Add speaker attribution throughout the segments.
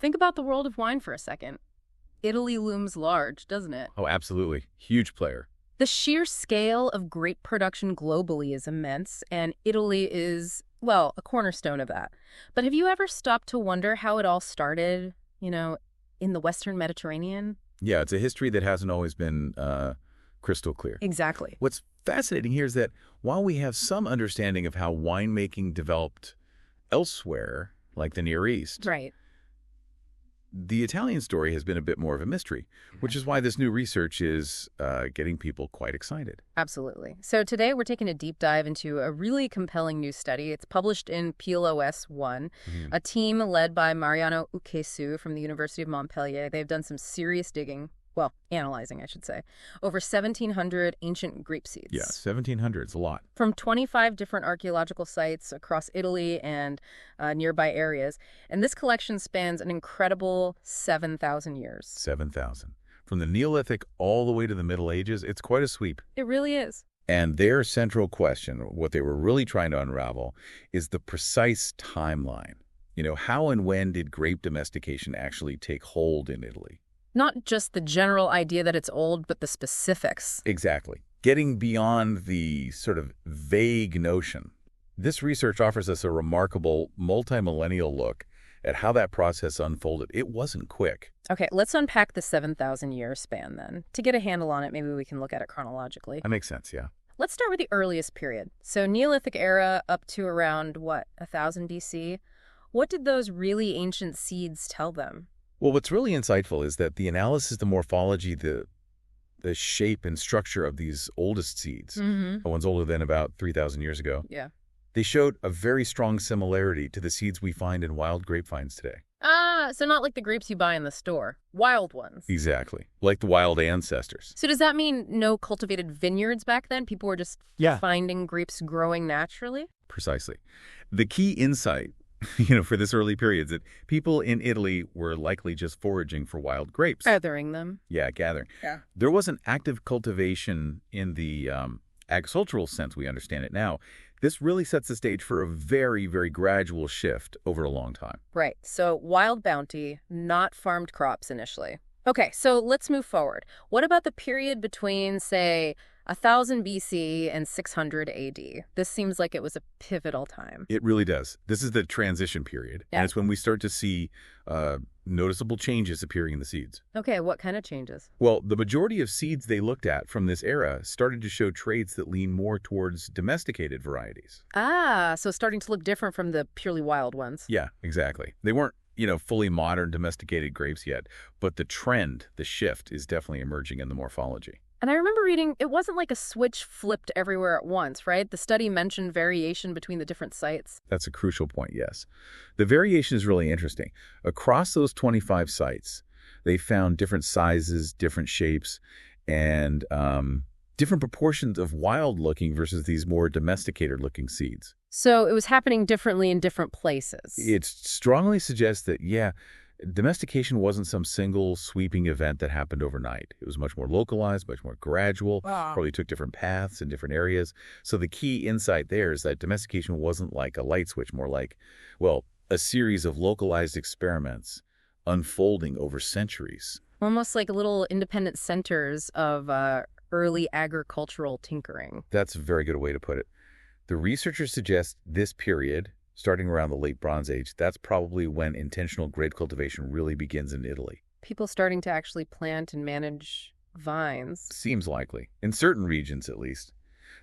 Speaker 1: Think about the world of wine for a second. Italy looms large, doesn't it?
Speaker 2: Oh, absolutely. Huge player.
Speaker 1: The sheer scale of grape production globally is immense, and Italy is, well, a cornerstone of that. But have you ever stopped to wonder how it all started, in the Western Mediterranean?
Speaker 2: Yeah, it's a history that hasn't always been crystal clear.
Speaker 1: Exactly.
Speaker 2: What's fascinating here is that while we have some understanding of how winemaking developed elsewhere, like the Near East,
Speaker 1: Right.
Speaker 2: the Italian story has been a bit more of a mystery, which is why this new research is getting people quite excited.
Speaker 1: Absolutely. So today we're taking a deep dive into a really compelling new study. It's published in PLOS 1, a team led by Mariano Ukesu from the University of Montpellier. They've done some serious digging, well, analyzing, I should say, over 1,700 ancient grape seeds.
Speaker 2: Yeah, 1,700 is a lot.
Speaker 1: From 25 different archaeological sites across Italy and nearby areas. And this collection spans an incredible 7,000 years.
Speaker 2: 7,000. From the Neolithic all the way to the Middle Ages, it's quite a sweep.
Speaker 1: It really is.
Speaker 2: And their central question, what they were really trying to unravel, is the precise timeline. How and when did grape domestication actually take hold in Italy?
Speaker 1: Not just the general idea that it's old, but the specifics.
Speaker 2: Exactly. Getting beyond the sort of vague notion. This research offers us a remarkable multi-millennial look at how that process unfolded. It wasn't quick.
Speaker 1: Okay, let's unpack the 7,000-year span then. To get a handle on it, maybe we can look at it chronologically.
Speaker 2: That makes sense, yeah.
Speaker 1: Let's start with the earliest period. So Neolithic era up to around, 1,000 BC. What did those really ancient seeds tell them?
Speaker 2: Well, what's really insightful is that the analysis, the morphology, the shape and structure of these oldest seeds, the ones older than about 3,000 years ago,
Speaker 1: Yeah.
Speaker 2: they showed a very strong similarity to the seeds we find in wild grapevines today.
Speaker 1: So not like the grapes you buy in the store. Wild ones.
Speaker 2: Exactly. Like the wild ancestors.
Speaker 1: So does that mean no cultivated vineyards back then? People were just finding grapes growing naturally?
Speaker 2: Precisely. The key insight, for this early period is that people in Italy were likely just foraging for wild grapes.
Speaker 1: Gathering them.
Speaker 2: Yeah, gathering.
Speaker 1: Yeah.
Speaker 2: There wasn't active cultivation in the agricultural sense we understand it now. This really sets the stage for a very, very gradual shift over a long time.
Speaker 1: Right. So wild bounty, not farmed crops initially. Okay, so let's move forward. What about the period between, say, 1,000 BC and 600 AD? This seems like it was a pivotal time.
Speaker 2: It really does. This is the transition period, and it's when we start to see noticeable changes appearing in the seeds.
Speaker 1: Okay, what kind of changes?
Speaker 2: Well, the majority of seeds they looked at from this era started to show traits that lean more towards domesticated varieties.
Speaker 1: So starting to look different from the purely wild ones.
Speaker 2: Yeah, exactly. They weren't, fully modern domesticated grapes yet, but the trend, the shift, is definitely emerging in the morphology.
Speaker 1: And I remember reading, it wasn't like a switch flipped everywhere at once, right? The study mentioned variation between the different sites.
Speaker 2: That's a crucial point, yes. The variation is really interesting. Across those 25 sites, they found different sizes, different shapes, and different proportions of wild-looking versus these more domesticated-looking seeds.
Speaker 1: So it was happening differently in different places.
Speaker 2: It strongly suggests that, domestication wasn't some single sweeping event that happened overnight. It was much more localized, much more gradual, probably took different paths in different areas. So the key insight there is that domestication wasn't like a light switch, more like, a series of localized experiments unfolding over centuries.
Speaker 1: Almost like little independent centers of early agricultural tinkering.
Speaker 2: That's a very good way to put it. The researchers suggest this period, starting around the late Bronze Age, that's probably when intentional grape cultivation really begins in Italy.
Speaker 1: People starting to actually plant and manage vines.
Speaker 2: Seems likely. In certain regions, at least.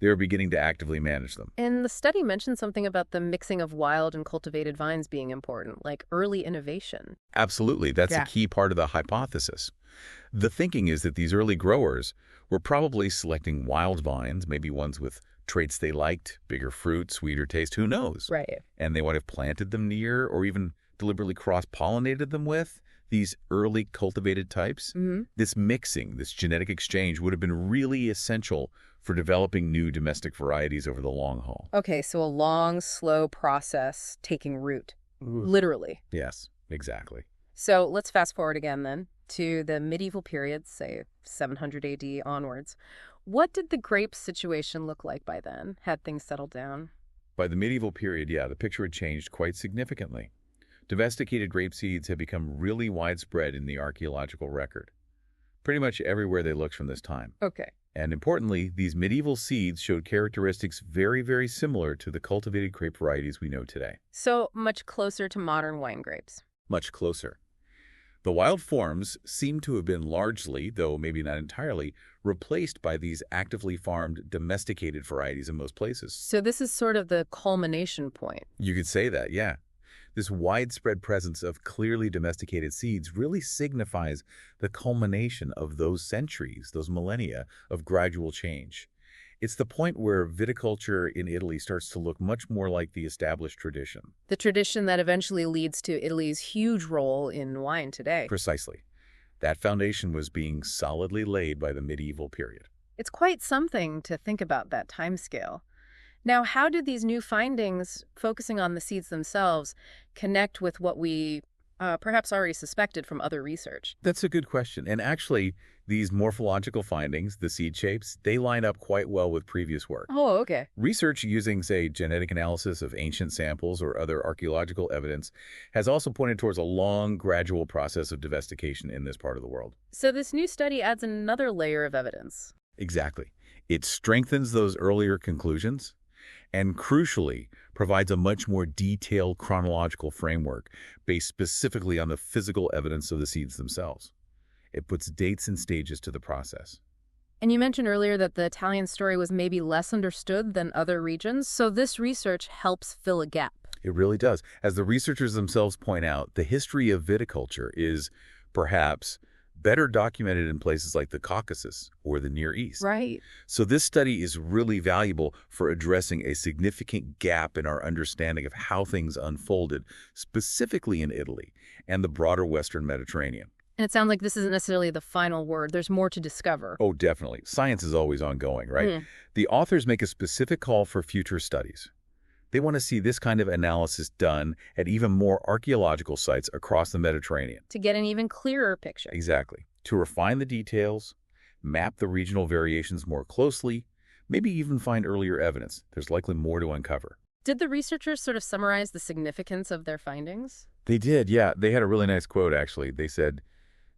Speaker 2: They are beginning to actively manage them.
Speaker 1: And the study mentioned something about the mixing of wild and cultivated vines being important, like early innovation.
Speaker 2: Absolutely. That's a key part of the hypothesis. The thinking is that these early growers were probably selecting wild vines, maybe ones with traits they liked, bigger fruit, sweeter taste, who knows?
Speaker 1: Right.
Speaker 2: And they might have planted them near or even deliberately cross-pollinated them with these early cultivated types. This mixing, this genetic exchange would have been really essential for developing new domestic varieties over the long haul.
Speaker 1: Okay, so a long, slow process taking root, literally.
Speaker 2: Yes, exactly.
Speaker 1: So let's fast forward again then to the medieval period, say 700 AD onwards. What did the grape situation look like by then? Had things settled down?
Speaker 2: By the medieval period, the picture had changed quite significantly. Domesticated grape seeds have become really widespread in the archaeological record, pretty much everywhere they looked from this time.
Speaker 1: Okay.
Speaker 2: And importantly, these medieval seeds showed characteristics very, very similar to the cultivated grape varieties we know today.
Speaker 1: So much closer to modern wine grapes.
Speaker 2: Much closer. The wild forms seem to have been largely, though maybe not entirely, replaced by these actively farmed domesticated varieties in most places.
Speaker 1: So this is sort of the culmination point.
Speaker 2: You could say that, yeah. This widespread presence of clearly domesticated seeds really signifies the culmination of those centuries, those millennia of gradual change. It's the point where viticulture in Italy starts to look much more like the established tradition.
Speaker 1: The tradition that eventually leads to Italy's huge role in wine today.
Speaker 2: Precisely. That foundation was being solidly laid by the medieval period.
Speaker 1: It's quite something to think about that timescale. Now, how do these new findings, focusing on the seeds themselves, connect with what we perhaps already suspected from other research?
Speaker 2: That's a good question. And actually, these morphological findings, the seed shapes, they line up quite well with previous work.
Speaker 1: Oh, okay.
Speaker 2: Research using, say, genetic analysis of ancient samples or other archaeological evidence has also pointed towards a long, gradual process of domestication in this part of the world.
Speaker 1: So this new study adds another layer of evidence.
Speaker 2: Exactly. It strengthens those earlier conclusions and, crucially, provides a much more detailed chronological framework based specifically on the physical evidence of the seeds themselves. It puts dates and stages to the process.
Speaker 1: And you mentioned earlier that the Italian story was maybe less understood than other regions, so this research helps fill a gap.
Speaker 2: It really does. As the researchers themselves point out, the history of viticulture is perhaps better documented in places like the Caucasus or the Near East.
Speaker 1: Right.
Speaker 2: So this study is really valuable for addressing a significant gap in our understanding of how things unfolded, specifically in Italy and the broader Western Mediterranean.
Speaker 1: And it sounds like this isn't necessarily the final word. There's more to discover.
Speaker 2: Oh, definitely. Science is always ongoing, right? The authors make a specific call for future studies. They want to see this kind of analysis done at even more archaeological sites across the Mediterranean.
Speaker 1: To get an even clearer picture.
Speaker 2: Exactly. To refine the details, map the regional variations more closely, maybe even find earlier evidence. There's likely more to uncover.
Speaker 1: Did the researchers sort of summarize the significance of their findings?
Speaker 2: They did, yeah. They had a really nice quote, actually. They said,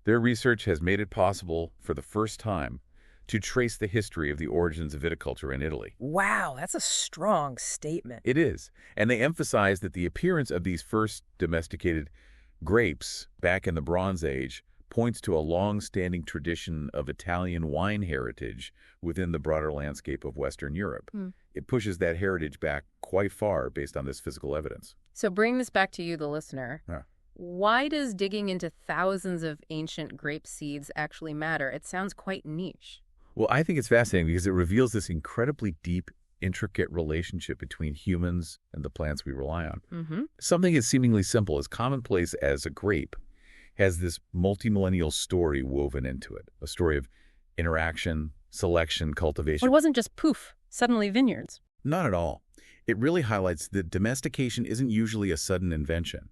Speaker 2: "Their research has made it possible for the first time to trace the history of the origins of viticulture in Italy."
Speaker 3: Wow, that's a strong statement.
Speaker 2: It is. And they emphasize that the appearance of these first domesticated grapes back in the Bronze Age points to a long-standing tradition of Italian wine heritage within the broader landscape of Western Europe. It pushes that heritage back quite far based on this physical evidence.
Speaker 1: So bring this back to you, the listener.
Speaker 2: Yeah.
Speaker 1: Why does digging into thousands of ancient grape seeds actually matter? It sounds quite niche.
Speaker 2: Well, I think it's fascinating because it reveals this incredibly deep, intricate relationship between humans and the plants we rely on. Something as seemingly simple, as commonplace as a grape, has this multi-millennial story woven into it, a story of interaction, selection, cultivation.
Speaker 1: It wasn't just poof, suddenly vineyards.
Speaker 2: Not at all. It really highlights that domestication isn't usually a sudden invention.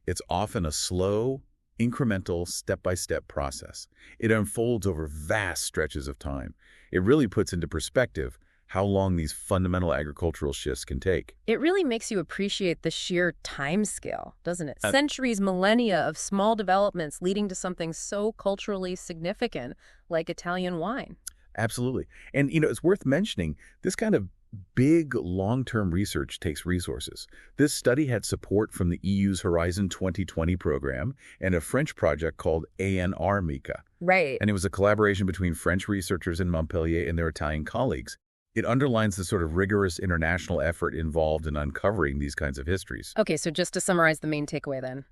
Speaker 2: It's often a slow, incremental, step-by-step process. It unfolds over vast stretches of time. It really puts into perspective how long these fundamental agricultural shifts can take.
Speaker 1: It really makes you appreciate the sheer time scale, doesn't it? Centuries, millennia of small developments leading to something so culturally significant like Italian wine.
Speaker 2: Absolutely. And, it's worth mentioning, this kind of big long-term research takes resources. This study had support from the EU's Horizon 2020 program and a French project called ANR MICA.
Speaker 1: Right.
Speaker 2: And it was a collaboration between French researchers in Montpellier and their Italian colleagues. It underlines the sort of rigorous international effort involved in uncovering these kinds of histories.
Speaker 1: Okay, so just to summarize the main takeaway then.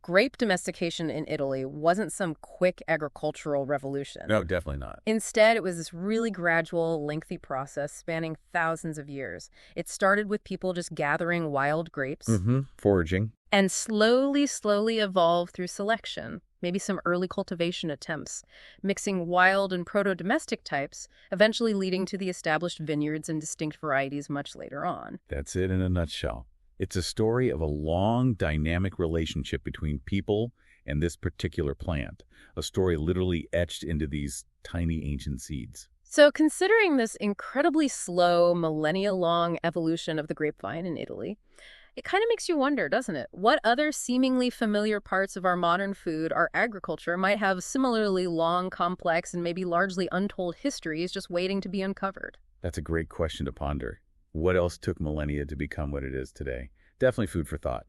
Speaker 1: Grape domestication in Italy wasn't some quick agricultural revolution.
Speaker 2: No, definitely not.
Speaker 1: Instead, it was this really gradual, lengthy process spanning thousands of years. It started with people just gathering wild grapes.
Speaker 2: Foraging.
Speaker 1: And slowly evolved through selection, maybe some early cultivation attempts, mixing wild and proto-domestic types, eventually leading to the established vineyards and distinct varieties much later on.
Speaker 2: That's it in a nutshell. It's a story of a long, dynamic relationship between people and this particular plant, a story literally etched into these tiny ancient seeds.
Speaker 1: So considering this incredibly slow, millennia-long evolution of the grapevine in Italy, It kind of makes you wonder, doesn't it? What other seemingly familiar parts of our modern food, our agriculture, might have similarly long, complex, and maybe largely untold histories just waiting to be uncovered?
Speaker 2: That's a great question to ponder. What else took millennia to become what it is today? Definitely food for thought.